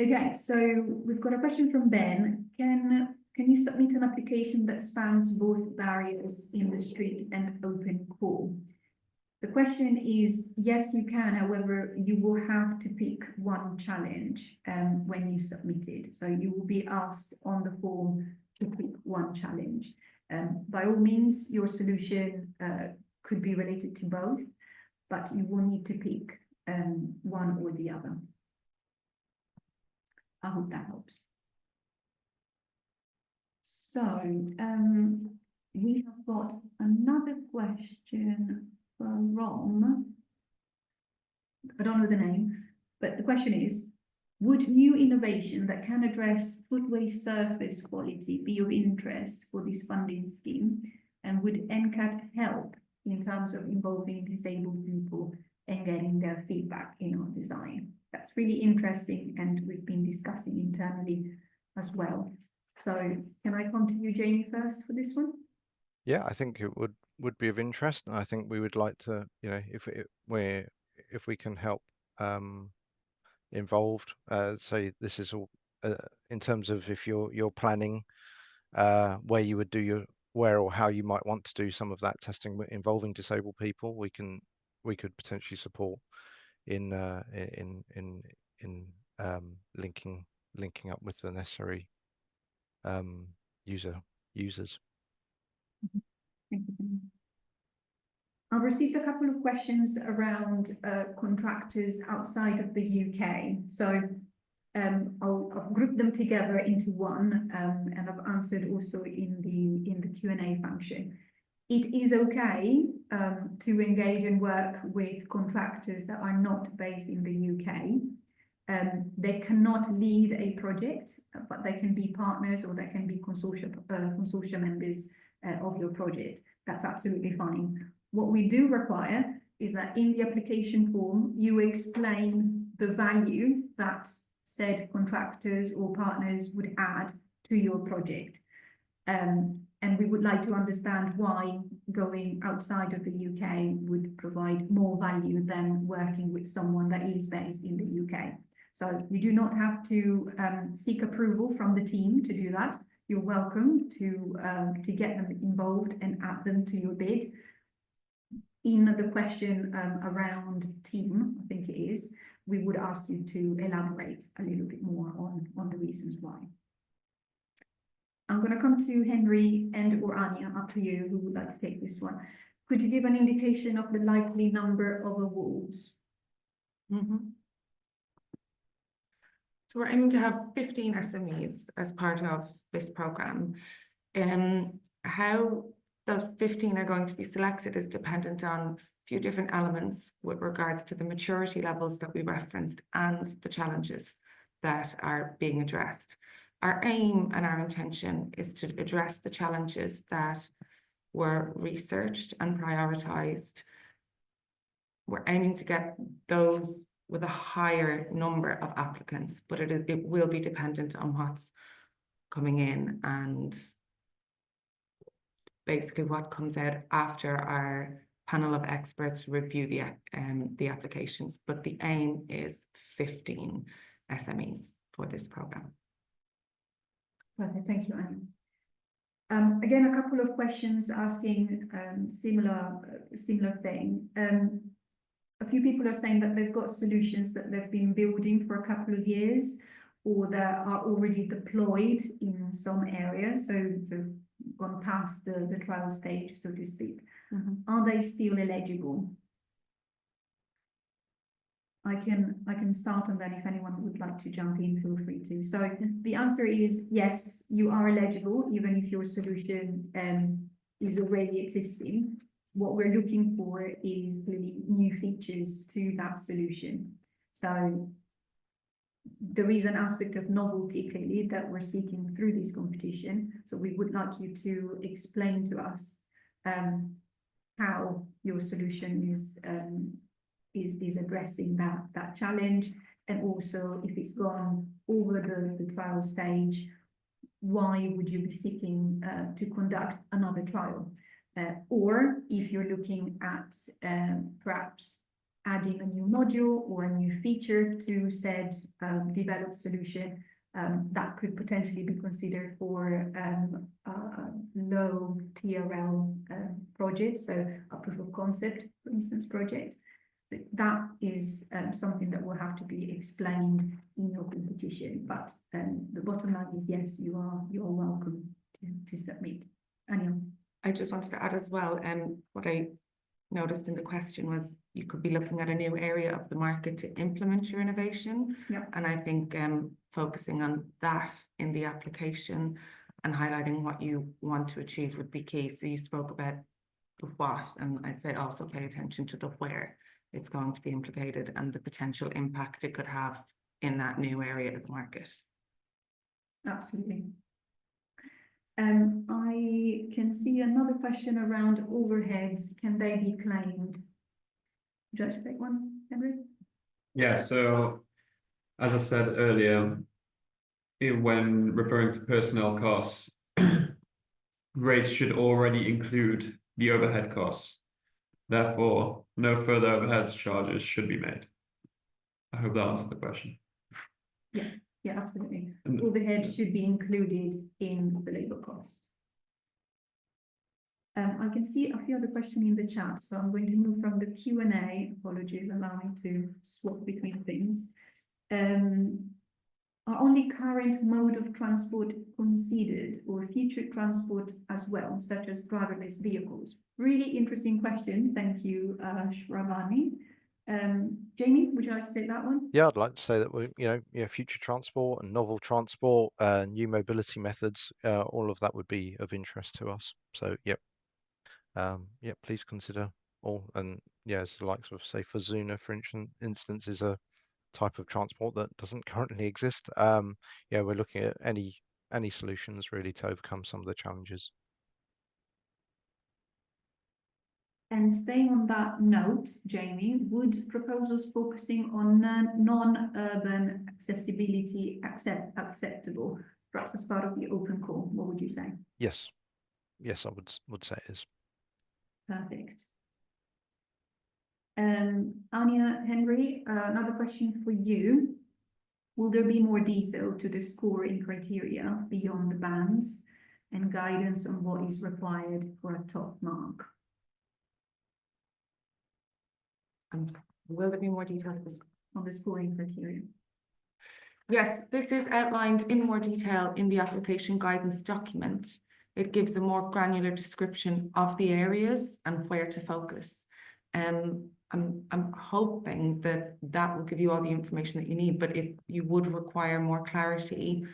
Okay, so we've got a question from Ben. Can you submit an application that spans both barriers in the street and open core? The question is, yes, you can. However, you will have to pick one challenge when you submit it. So you will be asked on the form to pick one challenge. By all means, your solution could be related to both, but you will need to pick one or the other. I hope that helps. So we have got another question from, I don't know the name, but the question is, would new innovation that can address footway surface quality be of interest for this funding scheme? And would NCAT help in terms of involving disabled people and getting their feedback in our design? That's really interesting, and we've been discussing internally as well. So can I come to you, Jamie, first for this one? Yeah, I think it would be of interest, and I think we would like to, if we can help involved. So this is all in terms of if you're planning where you would do where or how you might want to do some of that testing involving disabled people. We could potentially support in linking up with the necessary users. Thank you. I've received a couple of questions around contractors outside of the UK. So I've grouped them together into one, and I've answered also in the Q&A function. It is okay to engage and work with contractors that are not based in the UK. They cannot lead a project, but they can be partners or they can be consortia members of your project. That's absolutely fine. What we do require is that in the application form, you explain the value that said contractors or partners would add to your project. And we would like to understand why going outside of the UK would provide more value than working with someone that is based in the UK. So you do not have to seek approval from the team to do that. You're welcome to get them involved and add them to your bid. In the question around team, I think it is, we would ask you to elaborate a little bit more on the reasons why. I'm going to come to Henry and or Anya, up to you, who would like to take this one. Could you give an indication of the likely number of awards? So we're aiming to have 15 SMEs as part of this programme. How those 15 are going to be selected is dependent on a few different elements with regards to the maturity levels that we referenced and the challenges that are being addressed. Our aim and our intention is to address the challenges that were researched and prioritised. We're aiming to get those with a higher number of applicants, but it will be dependent on what's coming in and basically what comes out after our panel of experts review the applications. But the aim is 15 SMEs for this programme. Perfect, thank you, Anya. Again, a couple of questions asking similar thing. A few people are saying that they've got solutions that they've been building for a couple of years or that are already deployed in some areas, so they've gone past the trial stage, so to speak. Are they still eligible? I can start, and then if anyone would like to jump in, feel free to. So the answer is yes, you are eligible, even if your solution is already existing. What we're looking for is really new features to that solution. So there is an aspect of novelty clearly that we're seeking through this competition. So we would like you to explain to us how your solution is addressing that challenge, and also if it's gone over the trial stage, why would you be seeking to conduct another trial? Or if you're looking at perhaps adding a new module or a new feature to said developed solution, that could potentially be considered for a low TRL project, so a proof of concept, for instance, project. So that is something that will have to be explained in your competition. But the bottom line is yes, you are welcome to submit. Anya. I just wanted to add as well, what I noticed in the question was you could be looking at a new area of the market to implement your innovation. Yeah. And I think focusing on that in the application and highlighting what you want to achieve would be key. So you spoke about the what, and I'd say also pay attention to the where it's going to be implicated and the potential impact it could have in that new area of the market. Absolutely. I can see another question around overheads. Can they be claimed? Would you like to take one, Henry? Yeah, so as I said earlier, when referring to personnel costs, rates should already include the overhead costs. Therefore, no further overheads charges should be made. I hope that answers the question. Yeah, absolutely. And- Overhead should be included in the labour cost. I can see a few other questions in the chat, so I'm going to move from the Q&A. Apologies, allow me to swap between things. Are only current mode of transport considered or future transport as well, such as driverless vehicles? Really interesting question. Thank you, Shravani. Jamie, would you like to take that one? Yeah, I'd like to say that we, future transport and novel transport, new mobility methods, all of that would be of interest to us. So, yep. Please consider all, and as the likes of say for Zuna, for instance, is a type of transport that doesn't currently exist. Yeah, we're looking at any solutions really to overcome some of the challenges. And staying on that note, Jamie, would proposals focusing on non-urban accessibility acceptable? Perhaps as part of the open call, what would you say? Yes, yes, I would say it is. Perfect. Anya, Henry, another question for you. Will there be more detail to the scoring criteria beyond the bands and guidance on what is required for a top mark? And will there be more detail? On the scoring criteria? Yes, this is outlined in more detail in the application guidance document. It gives a more granular description of the areas and where to focus. I'm hoping that that will give you all the information that you need, but if you would require more clarity,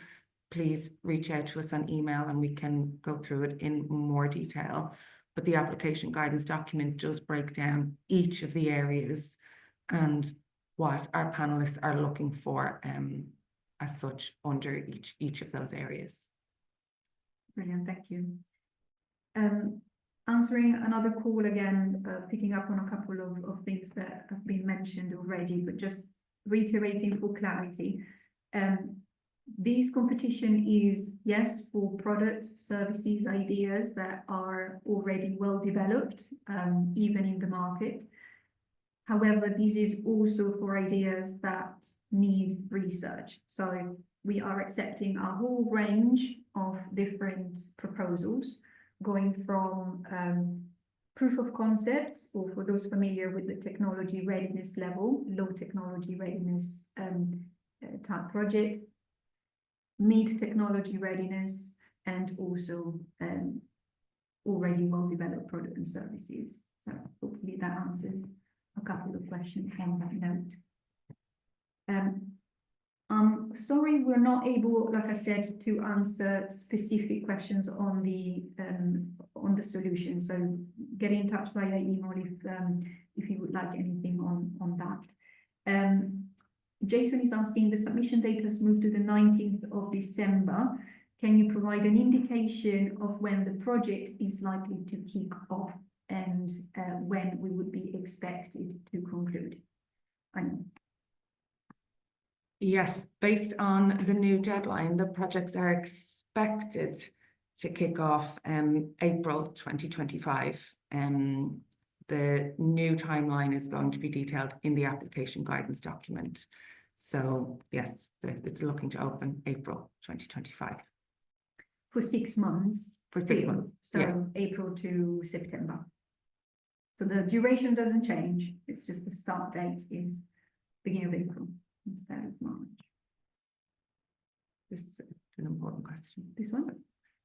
please reach out to us on email and we can go through it in more detail. But the application guidance document does break down each of the areas and what our panelists are looking for as such under each of those areas. Brilliant, thank you. Answering another call again, picking up on a couple of things that have been mentioned already, but just reiterating for clarity. This competition is, yes, for products, services, ideas that are already well developed, even in the market. However, this is also for ideas that need research. So we are accepting a whole range of different proposals, going from proof of concept, or for those familiar with the technology readiness level, low technology readiness type project, mid technology readiness, and also already well-developed product and services. So hopefully that answers a couple of questions on that note. I'm sorry we're not able, like I said, to answer specific questions on the solution. So get in touch via email if you would like anything on that. Jason is asking, the submission date has moved to the 19th of December. Can you provide an indication of when the project is likely to kick off and when we would be expected to conclude? Yes, based on the new deadline, the projects are expected to kick off April 2025. The new timeline is going to be detailed in the application guidance document. So yes, it's looking to open April 2025. For 6 months. For 6 months, So yes. April to September. So the duration doesn't change. It's just the start date is beginning of April instead of March. This is an important question. This one?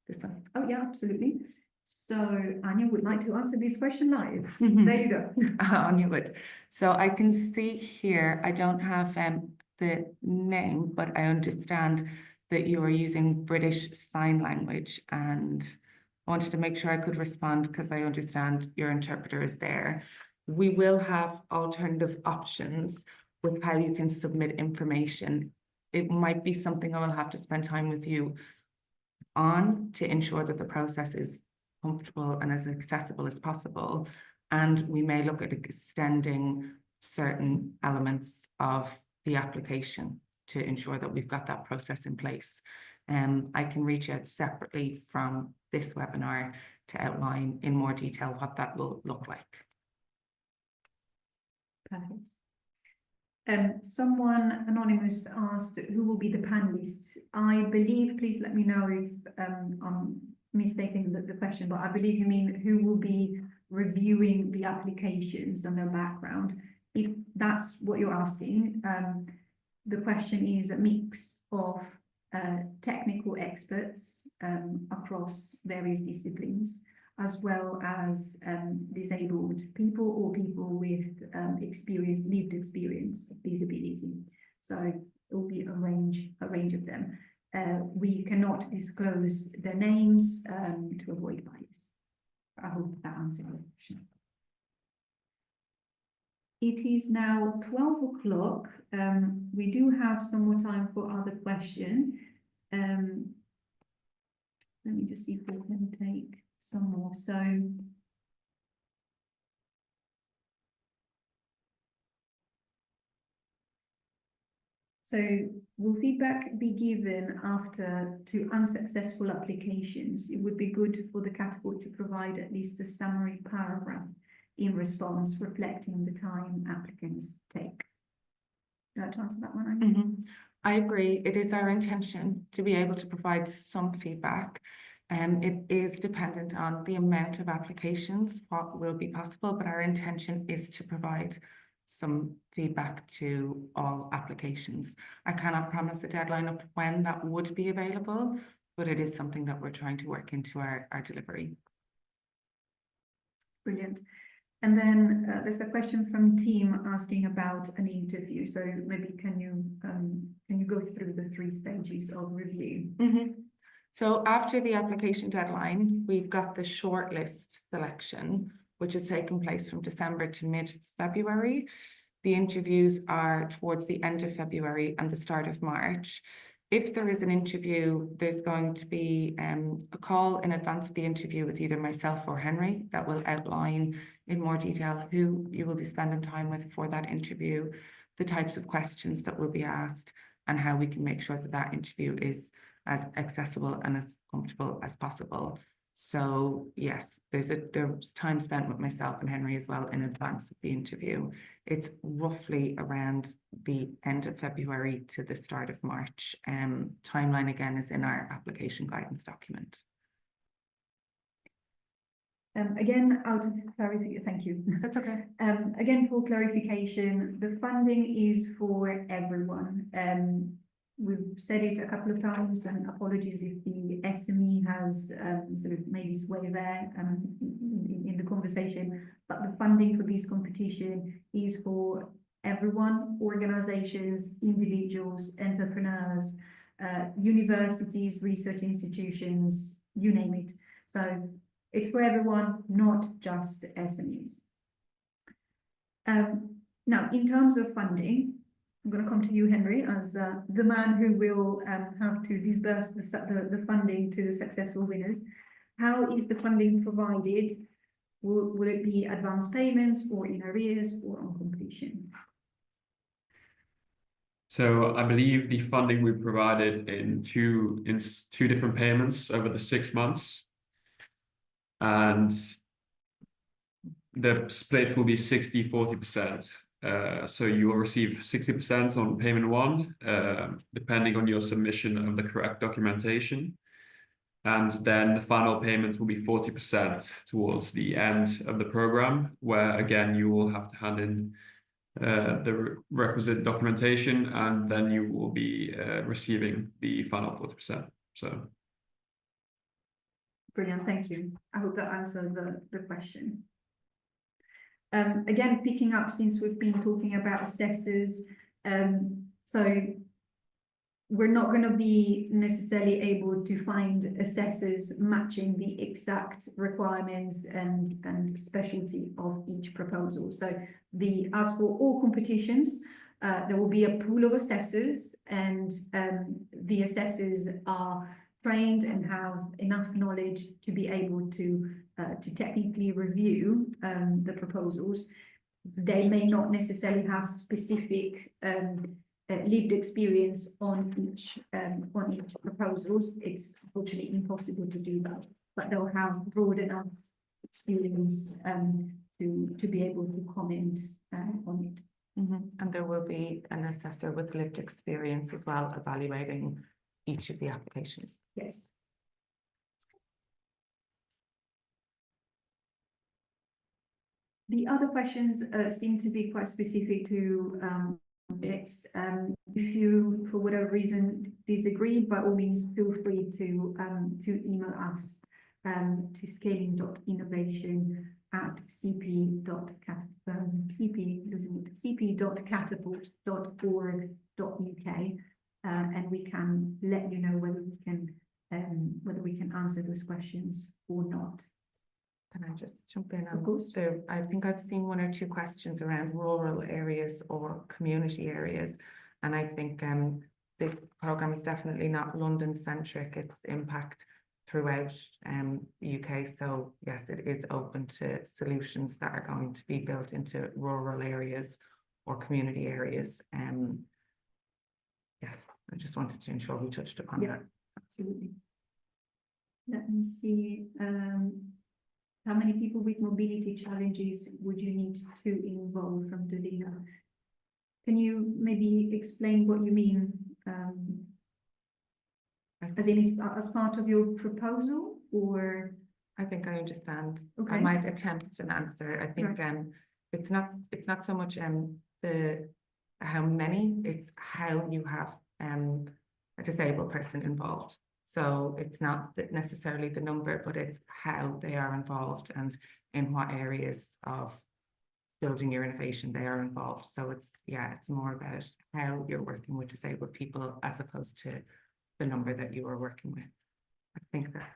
This one. Oh yeah, absolutely. So Anya would like to answer this question live. There you go. Anya would. So I can see here, I don't have the name, but I understand that you are using British Sign Language, and I wanted to make sure I could respond because I understand your interpreter is there. We will have alternative options with how you can submit information. It might be something I will have to spend time with you on to ensure that the process is comfortable and as accessible as possible. And we may look at extending certain elements of the application to ensure that we've got that process in place. I can reach out separately from this webinar to outline in more detail what that will look like. Perfect. Someone anonymous asked who will be the panelists. I believe, please let me know if I'm mistaking the question, but I believe you mean who will be reviewing the applications and their background. If that's what you're asking, the question is a mix of technical experts across various disciplines, as well as disabled people or people with lived experience of disability. So it will be a range of them. We cannot disclose their names to avoid bias. I hope that answers your question. It is now 12 o'clock. We do have some more time for other question. Let me just see if we can take some more. So will feedback be given after to unsuccessful applications? It would be good for the catapult to provide at least a summary paragraph in response reflecting the time applicants take. Would you like to answer that one, Anya? I agree. It is our intention to be able to provide some feedback. It is dependent on the amount of applications, what will be possible, but our intention is to provide some feedback to all applications. I cannot promise a deadline of when that would be available, but it is something that we're trying to work into our delivery. Brilliant. And then there's a question from Team asking about an interview. So maybe can you go through the 3 stages of review? So after the application deadline, we've got the shortlist selection, which has taken place from December to mid-February. The interviews are towards the end of February and the start of March. If there is an interview, there's going to be a call in advance of the interview with either myself or Henry that will outline in more detail who you will be spending time with for that interview, the types of questions that will be asked, and how we can make sure that that interview is as accessible and as comfortable as possible. So yes, there's time spent with myself and Henry as well in advance of the interview. It's roughly around the end of February to the start of March. Timeline again is in our application guidance document. Again, out of clarification, thank you. That's okay. Again, for clarification, the funding is for everyone. We've said it a couple of times, and apologies if the SME has sort of made its way there in the conversation, but the funding for this competition is for everyone, organizations, individuals, entrepreneurs, universities, research institutions, you name it. So it's for everyone, not just SMEs. Now, in terms of funding, I'm going to come to you, Henry, as the man who will have to disburse the funding to the successful winners. How is the funding provided? Will it be advance payments or in arrears or on completion? So I believe the funding we provided in two different payments over the 6 months. And the split will be 60-40%. So you will receive 60% on payment 1, depending on your submission of the correct documentation. And then the final payment will be 40% towards the end of the program, where again, you will have to hand in the requisite documentation, and then you will be receiving the final 40%. So. Brilliant, thank you. I hope that answered the question. Again, picking up since we've been talking about assessors, so we're not going to be necessarily able to find assessors matching the exact requirements and specialty of each proposal. So as for all competitions, there will be a pool of assessors, and the assessors are trained and have enough knowledge to be able to technically review the proposals. They may not necessarily have specific lived experience on each proposals. It's unfortunately impossible to do that, but they'll have broad enough experience to be able to comment on it. And there will be an assessor with lived experience as well, evaluating each of the applications. Yes. The other questions seem to be quite specific to it. If you, for whatever reason, disagree, by all means, feel free to email us to cp.catapult.org.uk, and we can let you know whether we can answer those questions or not. Can I just jump in? Of course. I think I've seen one or two questions around rural areas or community areas. And I think this programme is definitely not London centric, its impact throughout the UK. So yes, it is open to solutions that are going to be built into rural areas or community areas. Yes, I just wanted to ensure we touched upon Yeah. that. Absolutely. Let me see, how many people with mobility challenges would you need to involve from Dolina? Can you maybe explain what you mean? As in, as part of your proposal, or? I think I understand. I Okay. might attempt an answer. I think Right. it's not so much the how many, it's how you have a disabled person involved. So it's not necessarily the number, but it's how they are involved and in what areas of building your innovation they are involved. So it's more about how you're working with disabled people as opposed to the number that you are working with. I think that.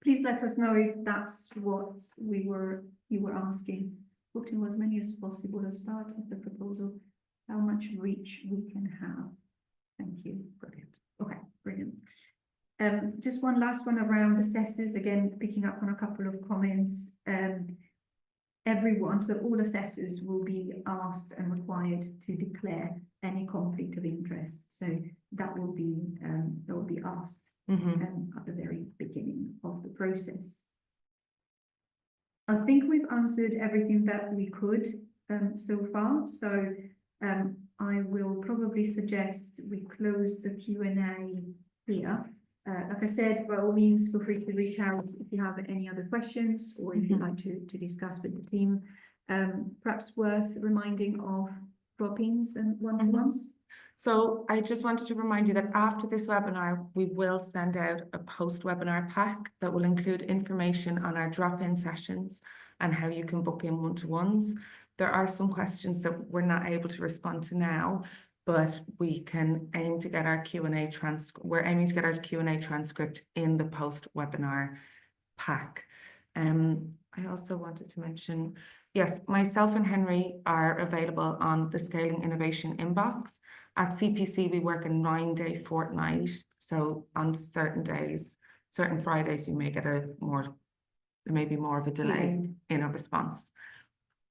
Please let us know if that's what you were asking. Put in as many as possible as part of the proposal, how much reach we can have. Thank you. Brilliant. Okay, brilliant. Just one last one around assessors, again, picking up on a couple of comments. Everyone, so all assessors will be asked and required to declare any conflict of interest. So that will be asked at the very beginning of the process. I think we've answered everything that we could so far. So I will probably suggest we close the Q&A here. Like I said, by all means, feel free to reach out if you have any other questions or if you'd like to discuss with the team. Perhaps worth reminding of drop-ins and one-to-ones. So I just wanted to remind you that after this webinar, we will send out a post-webinar pack that will include information on our drop-in sessions and how you can book in one-to-ones. There are some questions that we're not able to respond to now, but we can aim to get our Q&A transcript. We're aiming to get our Q&A transcript in the post-webinar pack. I also wanted to mention, yes, myself and Henry are available on the Scaling Innovation inbox. At CPC, we work a 9-day fortnight. So on certain days, certain Fridays, you may get there may be more of a delay in a response.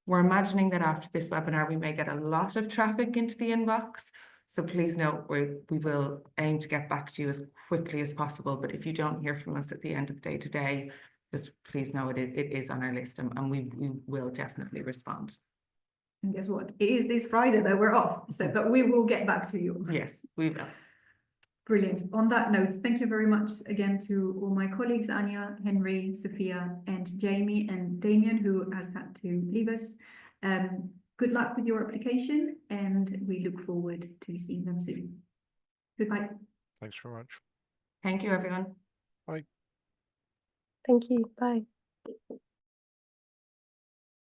We're imagining that after this webinar, we may get a lot of traffic into the inbox. So please note, we will aim to get back to you as quickly as possible. But if you don't hear from us at the end of the day today, just please know it is on our list and we will definitely respond. And guess what? It is this Friday that we're off. So, but we will get back to you. Yes, we will. Brilliant. On that note, thank you very much again to all my colleagues, Anya, Henry, Sophia, and Jamie and Damien, who has had to leave us. Good luck with your application, and we look forward to seeing them soon. Goodbye. Thanks very much. Thank you, everyone. Bye. Thank you. Bye.